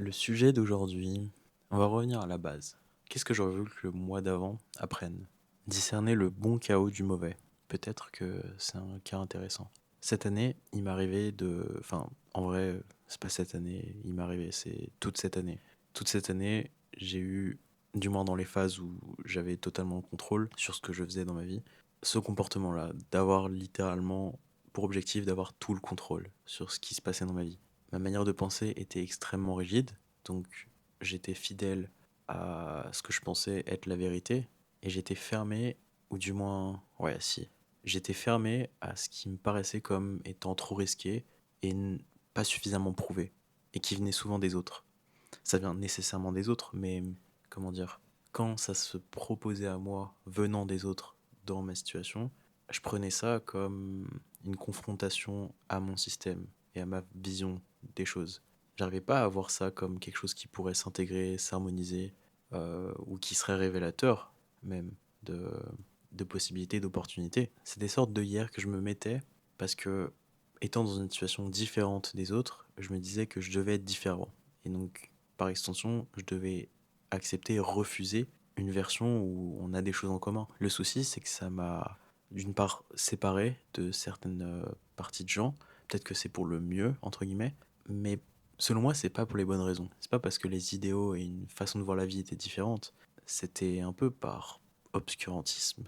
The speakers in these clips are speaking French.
Le sujet d'aujourd'hui, on va revenir à la base. Qu'est-ce que j'aurais voulu que le mois d'avant apprenne? Discerner le bon chaos du mauvais. Peut-être que c'est un cas intéressant. Cette année, il m'est arrivé de... Enfin, en vrai, c'est pas cette année, il m'est arrivé, c'est toute cette année. Toute cette année, j'ai eu, du moins dans les phases où j'avais totalement le contrôle sur ce que je faisais dans ma vie, ce comportement-là, d'avoir littéralement pour objectif d'avoir tout le contrôle sur ce qui se passait dans ma vie. Ma manière de penser était extrêmement rigide, donc j'étais fidèle à ce que je pensais être la vérité, et j'étais fermé, ou du moins, ouais, si, j'étais fermé à ce qui me paraissait comme étant trop risqué et pas suffisamment prouvé, et qui venait souvent des autres. Ça vient nécessairement des autres, mais comment dire, quand ça se proposait à moi venant des autres dans ma situation, je prenais ça comme une confrontation à mon système et à ma vision des choses. J'arrivais pas à voir ça comme quelque chose qui pourrait s'intégrer, s'harmoniser, ou qui serait révélateur même de, de possibilités, d'opportunités. C'est des sortes de hier que je me mettais parce que, étant dans une situation différente des autres, je me disais que je devais être différent. Et donc, par extension, je devais accepter et refuser une version où on a des choses en commun. Le souci, c'est que ça m'a, d'une part, séparé de certaines parties de gens. Peut-être que c'est pour le mieux, entre guillemets, mais selon moi, c'est pas pour les bonnes raisons. C'est pas parce que les idéaux et une façon de voir la vie étaient différentes. C'était un peu par obscurantisme.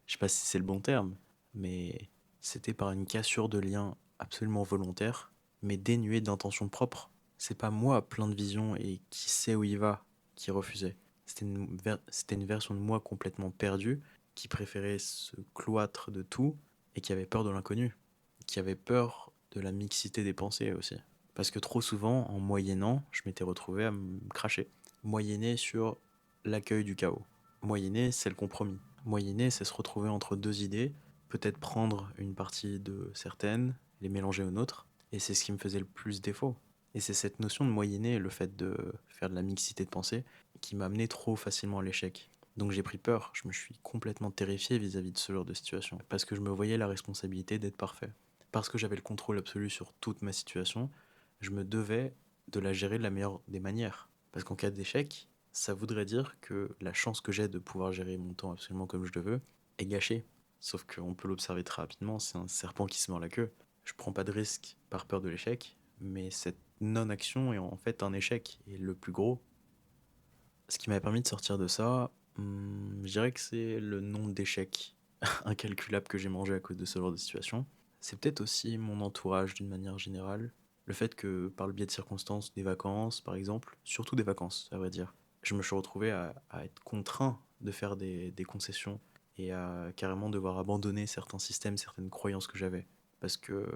Je sais pas si c'est le bon terme, mais c'était par une cassure de lien absolument volontaire, mais dénuée d'intention propre. C'est pas moi, plein de visions et qui sait où il va, qui refusait. C'était une version de moi complètement perdue, qui préférait se cloître de tout et qui avait peur de l'inconnu, qui avait peur de la mixité des pensées aussi. Parce que trop souvent, en moyennant, je m'étais retrouvé à me cracher. Moyenner sur l'accueil du chaos. Moyenner, c'est le compromis. Moyenner, c'est se retrouver entre deux idées, peut-être prendre une partie de certaines, les mélanger aux nôtres, et c'est ce qui me faisait le plus défaut. Et c'est cette notion de moyenner, le fait de faire de la mixité de pensée, qui m'a amené trop facilement à l'échec. Donc j'ai pris peur, je me suis complètement terrifié vis-à-vis de ce genre de situation, parce que je me voyais la responsabilité d'être parfait. Parce que j'avais le contrôle absolu sur toute ma situation, je me devais de la gérer de la meilleure des manières. Parce qu'en cas d'échec, ça voudrait dire que la chance que j'ai de pouvoir gérer mon temps absolument comme je le veux est gâchée. Sauf qu'on peut l'observer très rapidement, c'est un serpent qui se mord la queue. Je prends pas de risque par peur de l'échec, mais cette non-action est en fait un échec, et le plus gros. Ce qui m'a permis de sortir de ça, je dirais que c'est le nombre d'échecs incalculables que j'ai mangé à cause de ce genre de situation. C'est peut-être aussi mon entourage d'une manière générale. Le fait que, par le biais de circonstances, des vacances par exemple, surtout des vacances à vrai dire, je me suis retrouvé à être contraint de faire des concessions et à carrément devoir abandonner certains systèmes, certaines croyances que j'avais. Parce que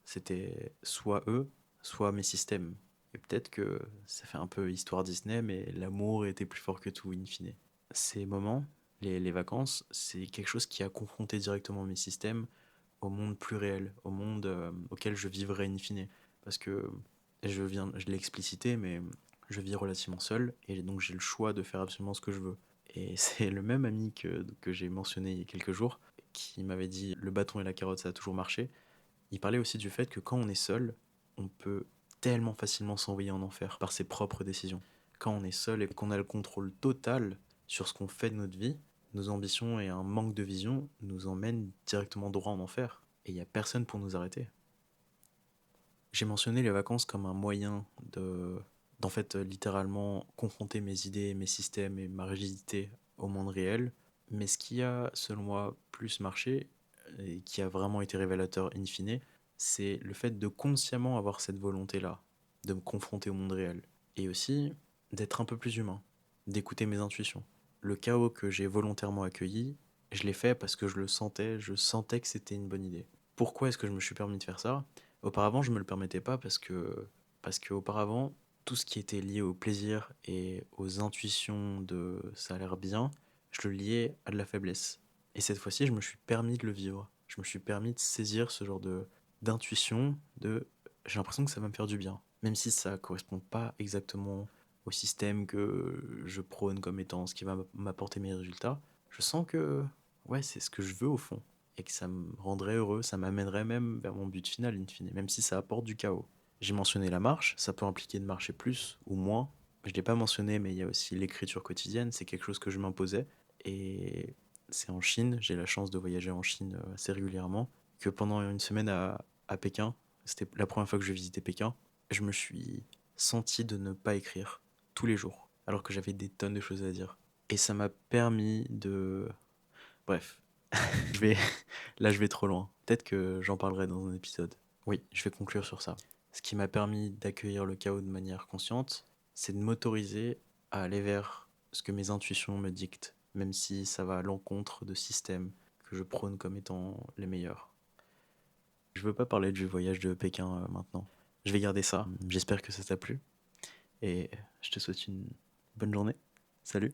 c'était soit eux, soit mes systèmes. Et peut-être que ça fait un peu histoire Disney, mais l'amour était plus fort que tout, in fine. Ces moments, les vacances, c'est quelque chose qui a confronté directement mes systèmes au monde plus réel, au monde auquel je vivrais in fine. Parce que je l'ai explicité, mais je vis relativement seul, et donc j'ai le choix de faire absolument ce que je veux. Et c'est le même ami que j'ai mentionné il y a quelques jours, qui m'avait dit le bâton et la carotte, ça a toujours marché. Il parlait aussi du fait que quand on est seul, on peut tellement facilement s'envoyer en enfer par ses propres décisions. Quand on est seul et qu'on a le contrôle total sur ce qu'on fait de notre vie, nos ambitions et un manque de vision nous emmènent directement droit en enfer. Et il n'y a personne pour nous arrêter. J'ai mentionné les vacances comme un moyen d'en fait littéralement confronter mes idées, mes systèmes et ma rigidité au monde réel. Mais ce qui a, selon moi, plus marché et qui a vraiment été révélateur in fine, c'est le fait de consciemment avoir cette volonté-là, de me confronter au monde réel. Et aussi d'être un peu plus humain, d'écouter mes intuitions. Le chaos que j'ai volontairement accueilli, je l'ai fait parce que je sentais que c'était une bonne idée. Pourquoi est-ce que je me suis permis de faire ça? Auparavant, je me le permettais pas parce que auparavant, tout ce qui était lié au plaisir et aux intuitions de ça a l'air bien, je le liais à de la faiblesse. Et cette fois-ci, je me suis permis de le vivre. Je me suis permis de saisir ce genre de d'intuition de j'ai l'impression que ça va me faire du bien, même si ça correspond pas exactement au système que je prône comme étant ce qui va m'apporter mes résultats. Je sens que ouais, c'est ce que je veux au fond et que ça me rendrait heureux, ça m'amènerait même vers mon but final in fine, même si ça apporte du chaos. J'ai mentionné la marche, ça peut impliquer de marcher plus ou moins. Je ne l'ai pas mentionné, mais il y a aussi l'écriture quotidienne, c'est quelque chose que je m'imposais. Et c'est en Chine, j'ai la chance de voyager en Chine assez régulièrement, que pendant une semaine à Pékin, c'était la première fois que je visitais Pékin, je me suis senti de ne pas écrire tous les jours, alors que j'avais des tonnes de choses à dire. Et ça m'a permis de... Bref, je vais... là je vais trop loin. Peut-être que j'en parlerai dans un épisode. Oui, je vais conclure sur ça. Ce qui m'a permis d'accueillir le chaos de manière consciente, c'est de m'autoriser à aller vers ce que mes intuitions me dictent, même si ça va à l'encontre de systèmes que je prône comme étant les meilleurs. Je veux pas parler du voyage de Pékin maintenant. Je vais garder ça. J'espère que ça t'a plu et je te souhaite une bonne journée. Salut!